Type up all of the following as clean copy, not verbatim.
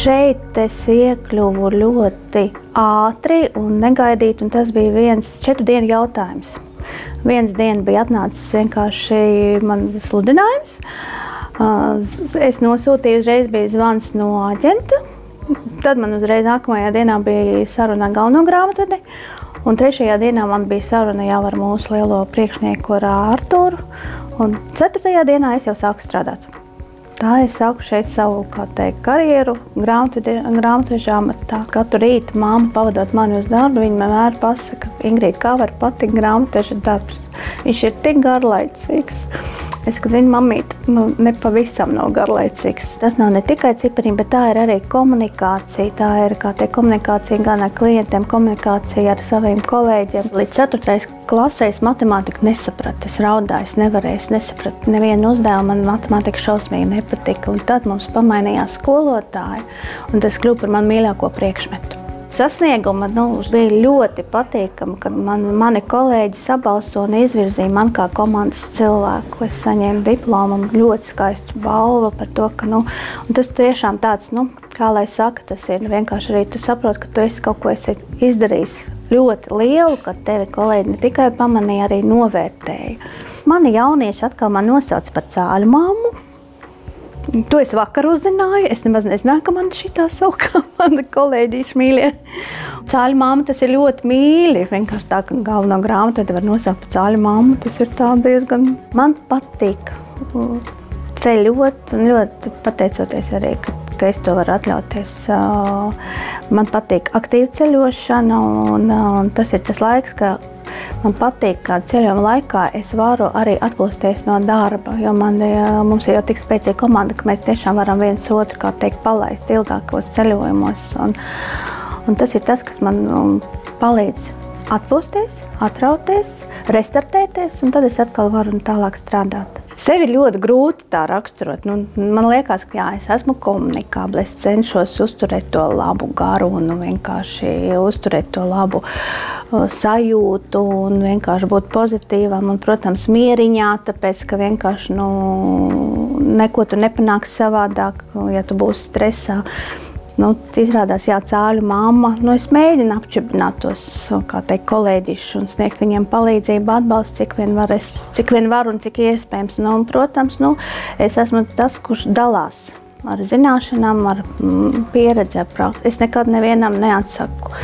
Šeit es iekļuvu ļoti ātri un negaidīti, un tas bija viens 4 dienu jautājums. Viens diena bija atnācis vienkārši man sludinājums. Es nosūtīju, uzreiz bija zvans no aģenta. Tad man uzreiz nākamajā dienā bija saruna ar galveno grāmatvedi. Un 3. dienā man bija saruna jau ar mūsu lielo priekšnieku ar Arturu. Un 4. dienā es jau sāku strādāt. Tā es sāku šeit savu, kā teikt, karjeru grāmatvežā amatā. Katru rītu mamma pavadot mani uz darbu, viņa vienmēr pasaka, Ingrīd, kā var patikt grāmatveža darbs? Viņš ir tik garlaicīgs. Es zinu, mamīt, ne pavisam nav garlaicīgs. Tas nav ne tikai cipariņi, bet tā ir arī komunikācija. Tā ir komunikācija gan ar klientiem, komunikācija ar saviem kolēģiem. Līdz 4. klasē es matemātiku nesapratu. Es raudāju, es nevarēju, es nesapratu nevienu uzdevumu. Man matemātika šausmīgi nepatika. Un tad mums pamainījās skolotāji, un tas kļuva par manu mīļāko priekšmetu. Sasnieguma bija ļoti patīkami, kad mani kolēģi sabalso un izvirzīja man kā komandas cilvēku. Es saņēmu diplomu un ļoti skaistu balvu par to, ka, un tas tiešām tāds, kā lai saka, tas ir vienkārši arī tu saproti, ka tu esi kaut ko esi izdarījis ļoti lielu, ka tevi kolēģi ne tikai pamanīja, arī novērtēja. Mani jaunieši atkal man nosauc par cāļu mammu. To es vakar uzzināju. Es nemaz nezināju, ka man šitā sauka mani kolēģīši mīļie. Cāļu mamma, tas ir ļoti mīļi. Vienkārši tā, ka galveno grāmatvedi var nosaukt par cāļu mammu. Tas ir tā diezgan... Man patīk ceļot un ļoti pateicoties arī, ka es to varu atļauties. Man patīk aktīva ceļošana un tas ir tas laiks, ka man patīk, ka ceļojuma laikā es varu arī atpūsties no darba, jo mums ir jau tik spēcīga komanda, ka mēs tiešām varam viens otru, kā teikt, palaist ilgākos ceļojumos. Un tas ir tas, kas man palīdz atpūsties, atrauties, restartēties, un tad es atkal varu tālāk strādāt. Sevi ļoti grūti tā raksturot. Man liekas, ka jā, es esmu komunikābla, es cenšos uzturēt to labu garu un vienkārši uzturēt to labu sajūtu un vienkārši būt pozitīvam un, protams, mieriņā, tāpēc, ka vienkārši neko tu nepanāksi savādāk, ja tu būsi stresā. Izrādās, jā, cāļu mamma. Es mēģinu apčibināt tos, kā teikt, kolēģišus un sniegt viņiem palīdzību, atbalstu, cik vien varu un cik iespējams. Protams, es esmu tas, kurš dalās ar zināšanām, ar pieredzi, ar praksi. Es nekad nevienam neatsaku.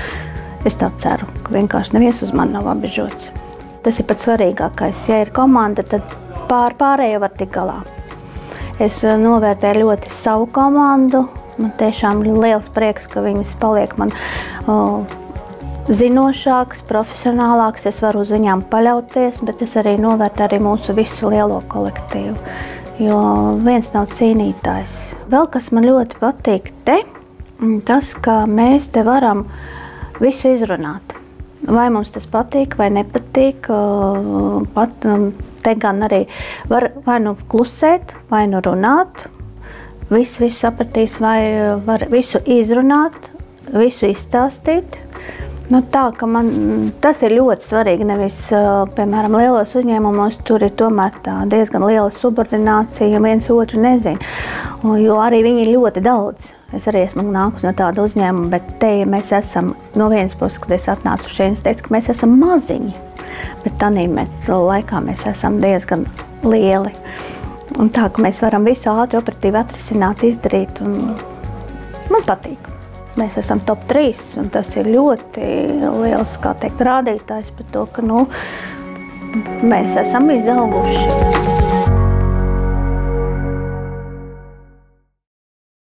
Es tā ceru, ka vienkārši neviens uz mani nav apbežots. Tas ir pats svarīgākais. Ja ir komanda, tad pārējo var tikt galā. Es novērtēju ļoti savu komandu. Man tiešām liels prieks, ka viņas paliek man zinošākas, profesionālākas. Es varu uz viņām paļauties, bet es arī novērtēju arī mūsu visu lielo kolektīvu, jo viens nav cīnītājs. Vēl kas man ļoti patīk tas, ka mēs te varam visu izrunāt. Vai mums tas patīk vai nepatīk, te gan arī var vai klusēt, vai runāt. Visu sapratīs, vai var visu izrunāt, visu izstāstīt. Tā, ka tas ir ļoti svarīgi, nevis, piemēram, lielos uzņēmumos, tur ir tomēr tā diezgan liela subordinācija, viens otru nezina, jo arī viņi ir ļoti daudz. Es arī esmu nākus no tāda uzņēmuma, bet te mēs esam, no vienas puses, kad es atnācu šeit, es teicu, ka mēs esam maziņi, bet tādā laikā mēs esam diezgan lieli. Un tā, ka mēs varam visu ātri operatīvi atrisināt, izdarīt, un man patīk. Mēs esam top 3, un tas ir ļoti liels, kā teikt, rādītājs par to, ka, mēs esam izauguši.